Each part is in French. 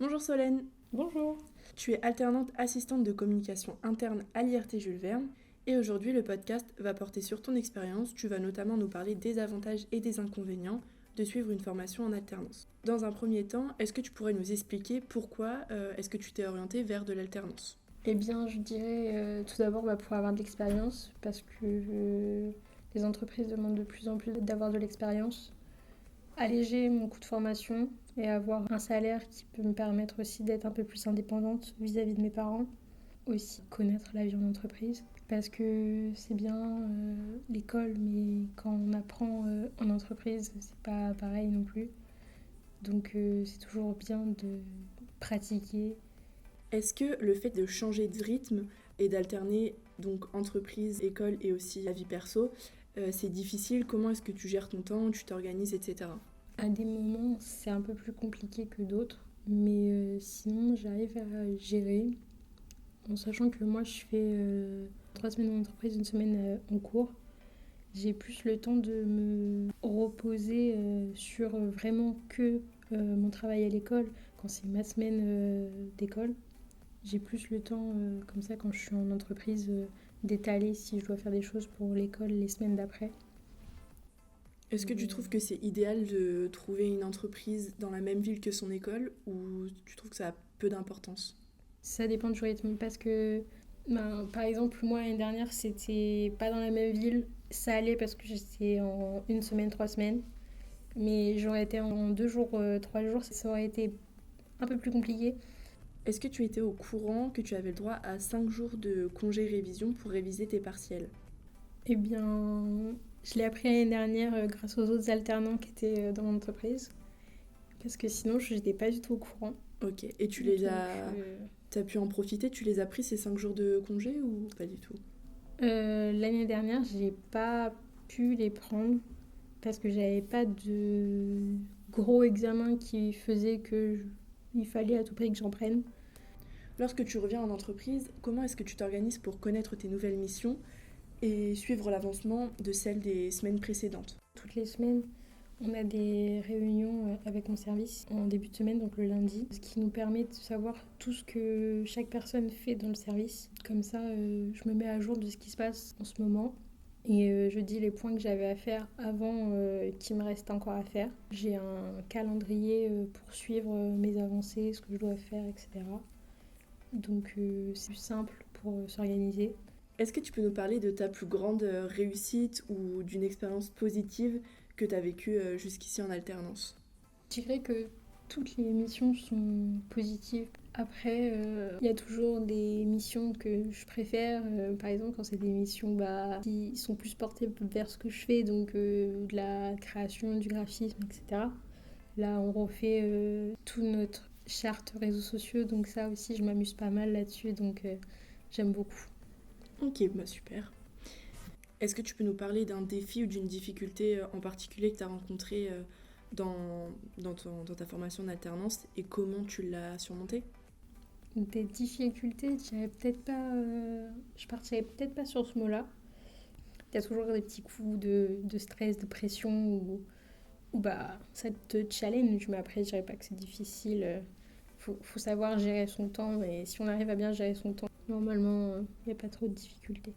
Bonjour Solène, Bonjour. tu es alternante assistante de communication interne à l'IRT Jules Verne et aujourd'hui le podcast va porter sur ton expérience. Tu vas notamment nous parler des avantages et des inconvénients de suivre une formation en alternance. Dans un premier temps, est-ce que tu pourrais nous expliquer pourquoi est-ce que tu t'es orientée vers de l'alternance? Eh bien, je dirais tout d'abord pour avoir de l'expérience, parce que les entreprises demandent de plus en plus d'avoir de l'expérience, alléger mon coût de formation et avoir un salaire qui peut me permettre aussi d'être un peu plus indépendante vis-à-vis de mes parents, aussi connaître la vie en entreprise, parce que c'est bien l'école, mais quand on apprend en entreprise, c'est pas pareil non plus. Donc c'est toujours bien de pratiquer. Est-ce que le fait de changer de rythme et d'alterner donc entreprise, école et aussi la vie perso, c'est difficile? Comment est-ce que tu gères ton temps, tu t'organises, etc. À des moments, c'est un peu plus compliqué que d'autres, mais sinon, j'arrive à gérer, en sachant que moi, je fais 3 semaines en entreprise, une semaine en cours. J'ai plus le temps de me reposer sur vraiment que mon travail à l'école, quand c'est ma semaine d'école. J'ai plus le temps, comme ça, quand je suis en entreprise, d'étaler si je dois faire des choses pour l'école les semaines d'après. Est-ce que tu trouves que c'est idéal de trouver une entreprise dans la même ville que son école ou tu trouves que ça a peu d'importance? Ça dépend du rythme parce que, par exemple, moi l'année dernière, c'était pas dans la même ville. Ça allait parce que j'étais en une semaine, 3 semaines. Mais j'aurais été en 2 jours, 3 jours, ça aurait été un peu plus compliqué. Est-ce que tu étais au courant que tu avais le droit à 5 jours de congé révision pour réviser tes partiels? Eh bien, je l'ai appris l'année dernière grâce aux autres alternants qui étaient dans mon entreprise. Parce que sinon, je n'étais pas du tout au courant. Ok, et tu les Donc, as... T'as pu en profiter? Tu les as pris ces 5 jours de congé ou pas du tout? l'année dernière, j'ai pas pu les prendre parce que j'avais pas de gros examens qui faisaient que il fallait à tout prix que j'en prenne. Lorsque tu reviens en entreprise, comment est-ce que tu t'organises pour connaître tes nouvelles missions et suivre l'avancement de celles des semaines précédentes? Toutes les semaines, on a des réunions avec mon service en début de semaine, donc le lundi, ce qui nous permet de savoir tout ce que chaque personne fait dans le service. Comme ça, je me mets à jour de ce qui se passe en ce moment. Et je dis les points que j'avais à faire avant qu'il me reste encore à faire. J'ai un calendrier pour suivre mes avancées, ce que je dois faire, etc. Donc c'est plus simple pour s'organiser. Est-ce que tu peux nous parler de ta plus grande réussite ou d'une expérience positive que tu as vécue jusqu'ici en alternance? Je dirais que toutes les missions sont positives. Après, il y a toujours des missions que je préfère. Par exemple, quand c'est des missions qui sont plus portées vers ce que je fais, donc de la création, du graphisme, etc. Là, on refait tout notre charte réseaux sociaux, donc ça aussi, je m'amuse pas mal là-dessus, donc j'aime beaucoup. Ok, bah super. Est-ce que tu peux nous parler d'un défi ou d'une difficulté en particulier que tu as rencontré dans ta formation en alternance et comment tu l'as surmonté? Des difficultés, je partirais peut-être pas sur ce mot-là. Il y a toujours des petits coups de stress, de pression, où ça te challenge, mais après, je dirais pas que c'est difficile. Faut savoir gérer son temps, et si on arrive à bien gérer son temps, normalement, il n'y a pas trop de difficultés.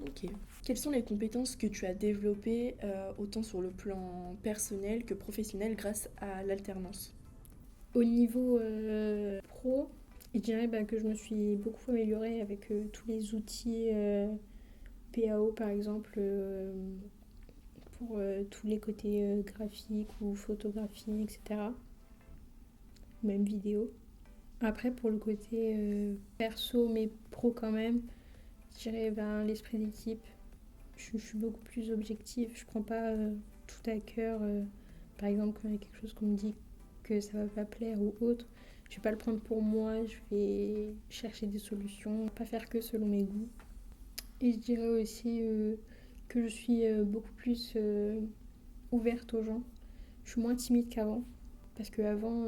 Ok. Quelles sont les compétences que tu as développées autant sur le plan personnel que professionnel grâce à l'alternance? Au niveau pro, je dirais que je me suis beaucoup améliorée avec tous les outils PAO, par exemple, pour tous les côtés graphiques ou photographie, etc. Même vidéo. Après, pour le côté perso, mais pro quand même, je dirais l'esprit d'équipe. Je suis beaucoup plus objective. Je prends pas tout à cœur. Par exemple, quand il y a quelque chose qu'on me dit que ça va pas plaire ou autre, je vais pas le prendre pour moi. Je vais chercher des solutions, pas faire que selon mes goûts. Et je dirais aussi que je suis beaucoup plus ouverte aux gens. Je suis moins timide qu'avant. Parce qu'avant,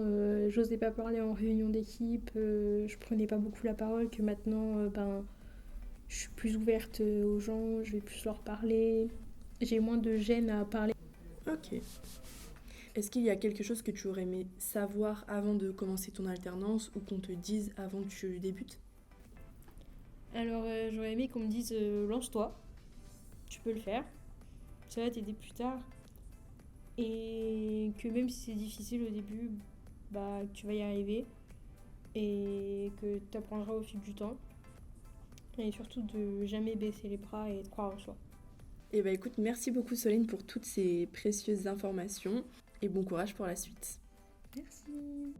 j'osais pas parler en réunion d'équipe, je prenais pas beaucoup la parole, que maintenant, je suis plus ouverte aux gens, je vais plus leur parler, j'ai moins de gêne à parler. Ok. Est-ce qu'il y a quelque chose que tu aurais aimé savoir avant de commencer ton alternance ou qu'on te dise avant que tu débutes? Alors, j'aurais aimé qu'on me dise lance-toi, tu peux le faire, ça va t'aider plus tard. Et que même si c'est difficile au début, bah, tu vas y arriver et que tu apprendras au fil du temps. Et surtout de jamais baisser les bras et de croire en soi. Eh ben écoute, merci beaucoup Solène pour toutes ces précieuses informations et bon courage pour la suite. Merci.